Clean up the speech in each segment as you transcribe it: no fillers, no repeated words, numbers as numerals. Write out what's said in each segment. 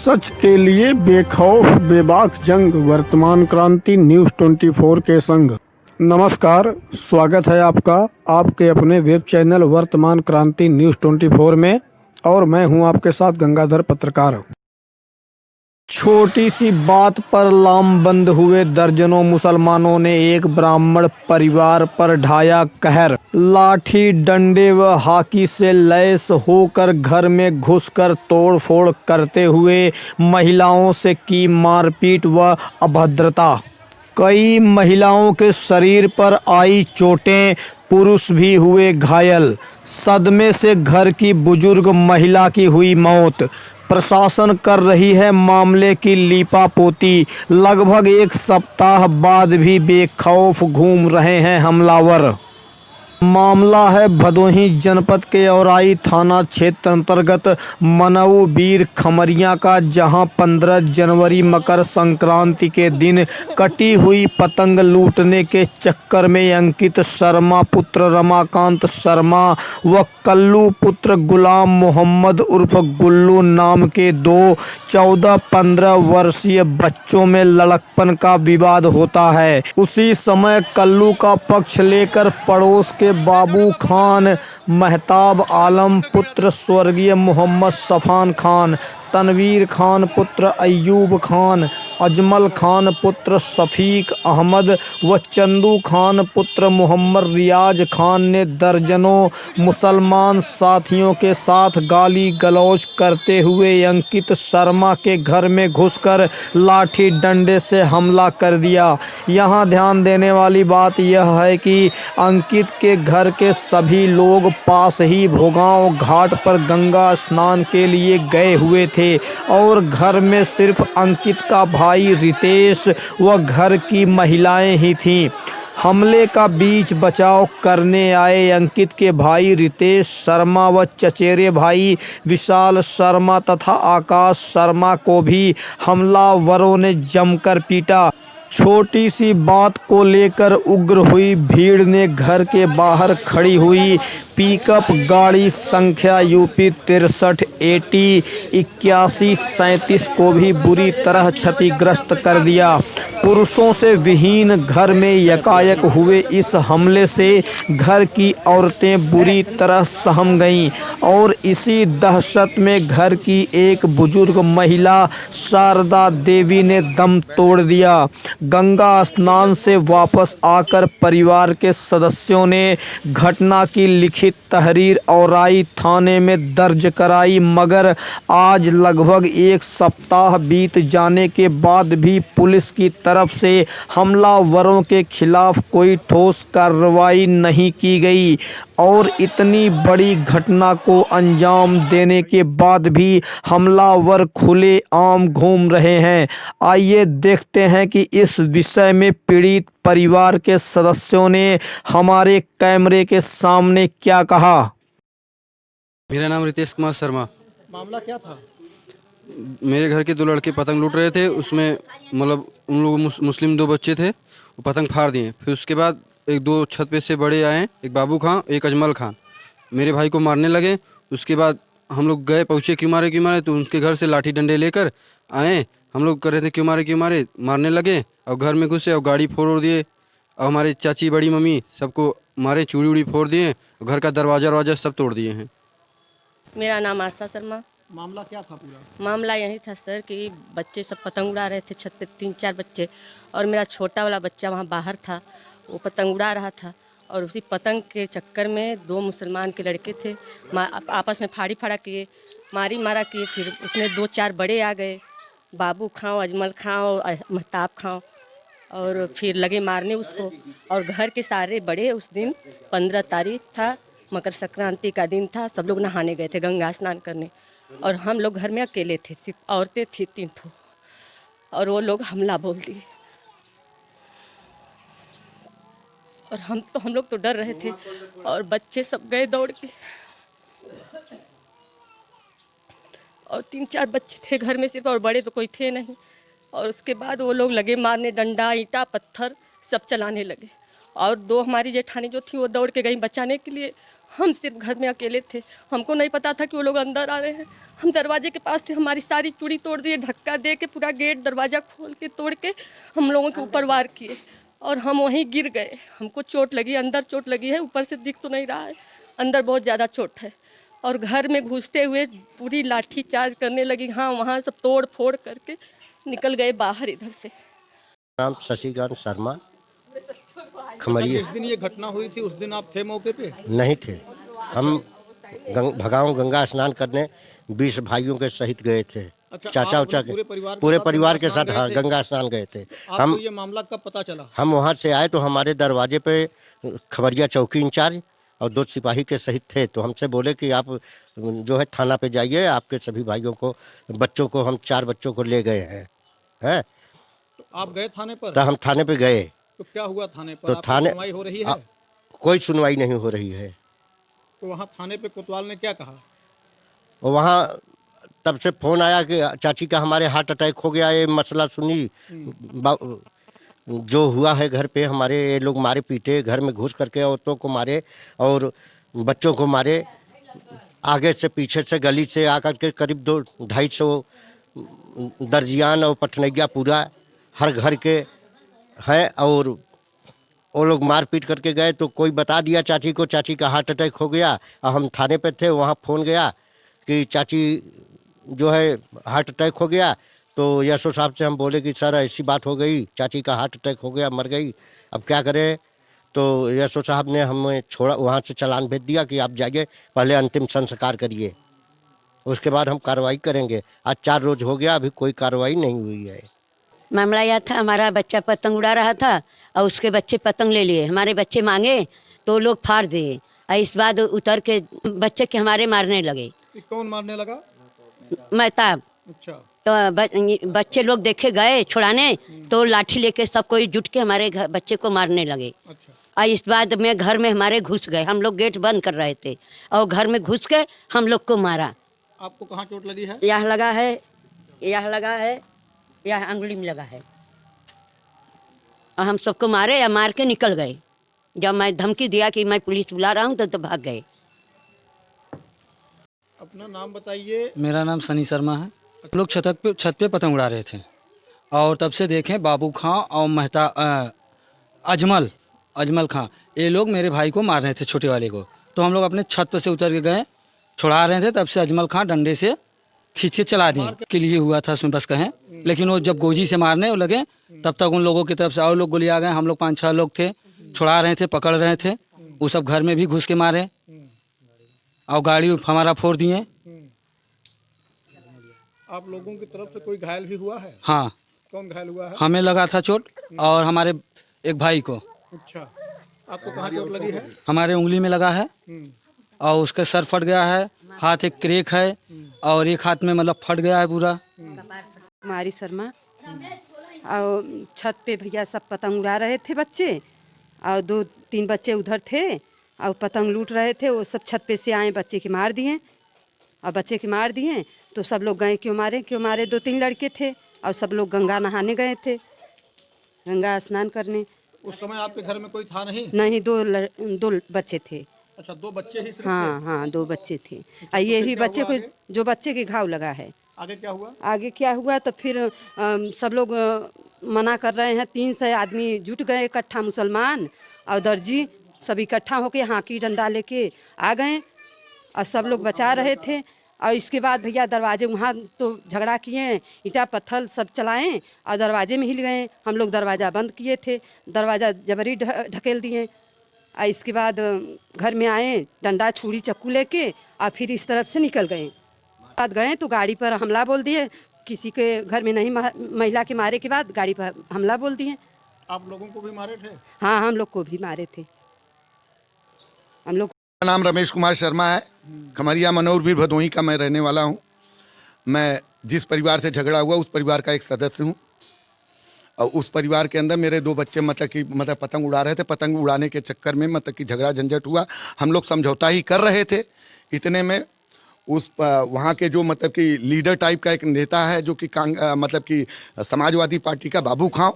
सच के लिए बेखौफ बेबाक जंग, वर्तमान क्रांति न्यूज़ 24 के संग। नमस्कार, स्वागत है आपका आपके अपने वेब चैनल वर्तमान क्रांति न्यूज़ 24 में, और मैं हूं आपके साथ गंगाधर पत्रकार। छोटी सी बात पर लामबंद हुए दर्जनों मुसलमानों ने एक ब्राह्मण परिवार पर ढाया कहर। लाठी डंडे व हाकी से लैस होकर घर में घुसकर तोड़फोड़ करते हुए महिलाओं से की मारपीट व अभद्रता। कई महिलाओं के शरीर पर आई चोटें, पुरुष भी हुए घायल। सदमे से घर की बुजुर्ग महिला की हुई मौत। प्रशासन कर रही है मामले की लीपापोती। लगभग एक सप्ताह बाद भी बेखौफ घूम रहे हैं हमलावर। मामला है भदोही जनपद के औराई थाना क्षेत्र अंतर्गत मनऊ बीर खमरिया का, जहां 15 जनवरी मकर संक्रांति के दिन कटी हुई पतंग लूटने के चक्कर में अंकित शर्मा पुत्र रमाकांत शर्मा व कल्लू पुत्र गुलाम मोहम्मद उर्फ गुल्लू नाम के दो 14-15 वर्षीय बच्चों में लड़कपन का विवाद होता है। उसी समय कल्लू का पक्ष लेकर पड़ोस के बाबू खान, महताब आलम पुत्र स्वर्गीय मोहम्मद सफ़ान खान, तनवीर खान पुत्र अयूब खान, अजमल खान पुत्र शफीक अहमद व चंदू खान पुत्र मोहम्मद रियाज खान ने दर्जनों मुसलमान साथियों के साथ गाली गलौज करते हुए अंकित शर्मा के घर में घुसकर लाठी डंडे से हमला कर दिया। यहाँ ध्यान देने वाली बात यह है कि अंकित के घर के सभी लोग पास ही भोगांव घाट पर गंगा स्नान के लिए गए हुए थे और घर में सिर्फ अंकित का भाई रितेश व घर की महिलाएं ही थीं। हमले का बीच बचाव करने आए अंकित के भाई रितेश शर्मा व चचेरे भाई विशाल शर्मा तथा आकाश शर्मा को भी हमलावरों ने जमकर पीटा। छोटी सी बात को लेकर उग्र हुई भीड़ ने घर के बाहर खड़ी हुई पिकअप गाड़ी संख्या यूपी 63 AT 8137 को भी बुरी तरह क्षतिग्रस्त कर दिया। पुरुषों से विहीन घर में यकायक हुए इस हमले से घर की औरतें बुरी तरह सहम गईं और इसी दहशत में घर की एक बुजुर्ग महिला शारदा देवी ने दम तोड़ दिया। गंगा स्नान से वापस आकर परिवार के सदस्यों ने घटना की लिखित तहरीर औराई थाने में दर्ज कराई, मगर आज लगभग एक सप्ताह बीत जाने के बाद भी पुलिस की तरफ से हमलावरों के खिलाफ कोई ठोस कार्रवाई नहीं की गई और इतनी बड़ी घटना को अंजाम देने के बाद भी हमलावर खुले आम घूम रहे हैं। आइए देखते हैं कि इस विषय में पीड़ित परिवार के सदस्यों ने हमारे कैमरे के सामने क्या कहा। मेरा नाम रितेश कुमार शर्मा। मामला क्या था? मेरे घर के दो लड़के पतंग लूट रहे थे, उसमें मतलब उन लोगों मुस्लिम दो बच्चे थे, वो पतंग फाड़ दिए। फिर उसके बाद एक दो छत पे से बड़े आए, एक बाबू खान एक अजमल खान, मेरे भाई को मारने लगे। उसके बाद हम लोग गए, पूछे क्यों मारे, तो उनके घर से लाठी डंडे लेकर आए। हम लोग कर रहे थे क्यों मारे, मारने लगे और घर में घुसे और गाड़ी फोड़ दिए और हमारे चाची बड़ी मम्मी सबको मारे, चूड़ी उड़ी फोड़ दिए, घर का दरवाज़ा सब तोड़ दिए हैं। मेरा नाम आशा शर्मा। मामला क्या था पूरा? मामला यही था सर कि बच्चे सब पतंग उड़ा रहे थे छत पे, 3-4 बच्चे, और मेरा छोटा वाला बच्चा वहाँ बाहर था, वो पतंग उड़ा रहा था और उसी पतंग के चक्कर में दो मुसलमान के लड़के थे, आपस में फाड़ी फाड़ा किए, मारी मारा किए। फिर उसमें 2-4 बड़े आ गए, बाबू खां, अजमल खां और महताब खां, और फिर लगे मारने उसको। और घर के सारे बड़े, उस दिन 15 तारीख था, मकर संक्रांति का दिन था, सब लोग नहाने गए थे गंगा स्नान करने और हम लोग घर में अकेले थे, सिर्फ औरतें थी 3 ठो, और वो लोग हमला बोल दिए और हम लोग तो डर रहे थे और बच्चे सब गए दौड़ के और 3-4 बच्चे थे घर में सिर्फ, और बड़े तो कोई थे नहीं। और उसके बाद वो लोग लगे मारने, डंडा ईंटा पत्थर सब चलाने लगे और 2 हमारी जेठानी जो थी वो दौड़ के गई बचाने के लिए। हम सिर्फ घर में अकेले थे, हमको नहीं पता था कि वो लोग अंदर आ रहे हैं। हम दरवाजे के पास थे, हमारी सारी चूड़ी तोड़ दिए, धक्का दे के पूरा गेट दरवाज़ा खोल के तोड़ के हम लोगों के ऊपर वार किए और हम वहीं गिर गए। हमको चोट लगी, अंदर चोट लगी है, ऊपर से दिख तो नहीं रहा है, अंदर बहुत ज़्यादा चोट है। और घर में घुसते हुए पूरी लाठी चार्ज करने लगी, हाँ वहाँ सब तोड़ फोड़ करके निकल गए बाहर इधर से। नाम शशिकांत शर्मा, खमरिया। जिस दिन ये घटना हुई थी उस दिन आप थे मौके पे? नहीं थे, हम भगाऊं गंगा स्नान करने 20 भाइयों के सहित गए थे। अच्छा, चाचा आप उचा के पूरे परिवार के साथ हाँ गए थे? गंगा स्नान गए थे। आपको ये मामला कब पता चला? हम वहाँ से आए तो हमारे दरवाजे पे खबरिया चौकी इंचार्ज और 2 सिपाही के सहित थे, तो हमसे बोले कि आप जो है थाना पे जाइए, आपके सभी भाइयों को, बच्चों को, हम 4 बच्चों को ले गए हैं। तो आप गए थाने पर? तो हम थाने पे गए तो क्या हुआ थाने पर? तो आपकी थाने सुनवाई हो रही है? कोई सुनवाई नहीं हो रही है। तो वहाँ थाने पे कोतवाल ने क्या कहा? और वहाँ तब से फ़ोन आया कि चाची का हमारे हार्ट अटैक हो गया, ये मसला सुनी। जो हुआ है घर पे हमारे, ये लोग मारे पीटे, घर में घुस करके औरतों को मारे और बच्चों को मारे, आगे से पीछे से गली से आकर के करीब 200-250 दर्जियान और पटनैया पूरा हर घर के हैं। और वो लोग मार पीट करके गए तो कोई बता दिया चाची को, चाची का हार्ट अटैक हो गया। और हम थाने पे थे, वहाँ फ़ोन गया कि चाची जो है हार्ट अटैक हो गया। तो यशो साहब से हम बोले कि सर ऐसी बात हो गई, चाची का हार्ट अटैक हो गया, मर गई, अब क्या करें। तो यशो साहब ने हमें छोड़ा, वहाँ से चालान भेज दिया कि आप जाइए, पहले अंतिम संस्कार करिए, उसके बाद हम कार्रवाई करेंगे। आज 4 रोज़ हो गया, अभी कोई कार्रवाई नहीं हुई है। मामला यह था, हमारा बच्चा पतंग उड़ा रहा था और उसके बच्चे पतंग ले लिए, हमारे बच्चे मांगे तो लोग फाड़ दिए और इस बाद उतर के बच्चे के हमारे मारने लगे। कौन मारने लगा? महताब। अच्छा। तो बच्चे लोग देखे गए छुड़ाने तो लाठी लेके सब कोई जुट के हमारे बच्चे को मारने लगे। अच्छा। और इस बाद में घर में हमारे घुस गए, हम लोग गेट बंद कर रहे थे और घर में घुस के हम लोग को मारा। आपको कहाँ चोट लगी है? यह लगा है, यह लगा है, यह अंगुली में लगा है। और हम सबको मारे या मार के निकल गए। जब मैं धमकी दिया कि मैं पुलिस बुला रहा हूँ तो भाग गए। अपना नाम बताइए। मेरा नाम सनी शर्मा है। हम लोग छत पे पतंग उड़ा रहे थे और तब से देखें बाबू खां और अजमल खां, ये लोग मेरे भाई को मार रहे थे, छोटे वाले को। तो हम लोग अपने छत पर से उतर के गए, छुड़ा रहे थे, तब से अजमल खां डंडे से खींच के चला दिए के लिए हुआ था उसमें बस कहें। लेकिन वो जब गोजी से मारने लगे तब तक उन लोगों की तरफ से और लोग गोली आ गए। हम लोग 5-6 लोग थे, छुड़ा रहे थे, पकड़ रहे थे, वो सब घर में भी घुस के मारे और गाड़ी हमारा फोड़ दिए। आप लोगों की तरफ से कोई घायल भी हुआ है? हाँ, कौन घायल हुआ है? हमें लगा था चोट और हमारे एक भाई को। अच्छा, आपको कहाँ चोट लगी है? हमारे उंगली में लगा है और उसका सर फट गया है, हाथ एक क्रैक है और एक हाथ में मतलब फट गया है पूरा। कुमारी शर्मा। और छत पे भैया सब पतंग उड़ा रहे थे बच्चे, और 2-3 बच्चे उधर थे और पतंग लूट रहे थे। वो सब छत पे से आए, बच्चे के मार दिए। और बच्चे के मार दिए तो सब लोग गए, क्यों मारे 2-3 लड़के थे और सब लोग गंगा नहाने गए थे, गंगा स्नान करने। उस समय आपके घर में कोई था नहीं? नहीं, 2 बच्चे थे। अच्छा, 2 बच्चे ही सिर्फ हाँ थे? हाँ, 2 बच्चे थे। और यही बच्चे को, जो बच्चे के घाव लगा है। आगे क्या हुआ? आगे क्या हुआ तो फिर सब लोग मना कर रहे हैं। 300 आदमी जुट गए इकट्ठा, मुसलमान और दर्जी सब इकट्ठा होके हाकी डंडा लेके आ गए और सब लोग बचा रहे थे। और इसके बाद भैया दरवाजे, वहाँ तो झगड़ा किए, ईंटा पत्थर सब चलाएं और दरवाजे में हिल गए। हम लोग दरवाज़ा बंद किए थे, दरवाज़ा जबरी ढकेल दिए। और इसके बाद घर में आए, डंडा छुरी चक्कू लेके और फिर इस तरफ से निकल गए। बाद गए तो गाड़ी पर हमला बोल दिए, किसी के घर में नहीं, महिला के मारे के बाद गाड़ी पर हमला बोल दिए। आप लोगों को भी मारे थे? हाँ, हम लोग को भी मारे थे। हम लोग। मेरा नाम रमेश कुमार शर्मा है, खमरिया मनोर भी भदोही का मैं रहने वाला हूँ। मैं जिस परिवार से झगड़ा हुआ उस परिवार का एक सदस्य हूँ और उस परिवार के अंदर मेरे 2 बच्चे मतलब पतंग उड़ा रहे थे। पतंग उड़ाने के चक्कर में मतलब कि झगड़ा झंझट हुआ। हम लोग समझौता ही कर रहे थे, इतने में उस वहाँ के जो मतलब कि लीडर टाइप का एक नेता है जो कि मतलब कि समाजवादी पार्टी का बाबू खां,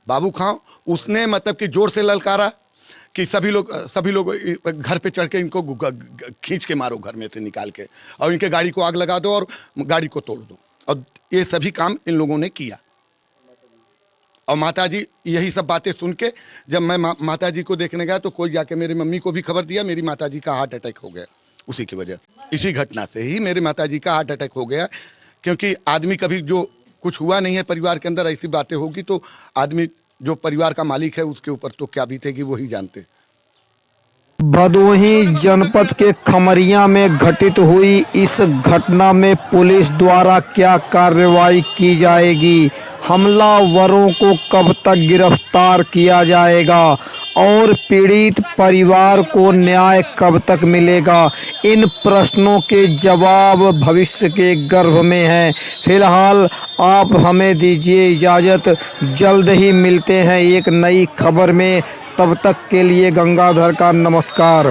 बाबू खां उसने मतलब कि जोर से ललकारा कि सभी लोग घर पे चढ़ के इनको खींच के मारो, घर में से निकाल के, और इनके गाड़ी को आग लगा दो और गाड़ी को तोड़ दो। और ये सभी काम इन लोगों ने किया। और माताजी यही सब बातें सुन के जब मैं माताजी को देखने गया तो कोई जाके मेरी मम्मी को भी खबर दिया। मेरी माताजी का हार्ट अटैक हो गया उसी की वजह से। इसी घटना से ही मेरी माताजी का हार्ट अटैक हो गया, क्योंकि आदमी कभी जो कुछ हुआ नहीं है परिवार के अंदर, ऐसी बातें होगी तो आदमी जो परिवार का मालिक है उसके ऊपर तो क्या बीतेगी वही जानते। भदोही जनपद के खमरिया में घटित हुई इस घटना में पुलिस द्वारा क्या कार्रवाई की जाएगी, हमलावरों को कब तक गिरफ्तार किया जाएगा और पीड़ित परिवार को न्याय कब तक मिलेगा, इन प्रश्नों के जवाब भविष्य के गर्भ में हैं। फिलहाल आप हमें दीजिए इजाज़त, जल्द ही मिलते हैं एक नई खबर में। तब तक के लिए गंगाधर का नमस्कार।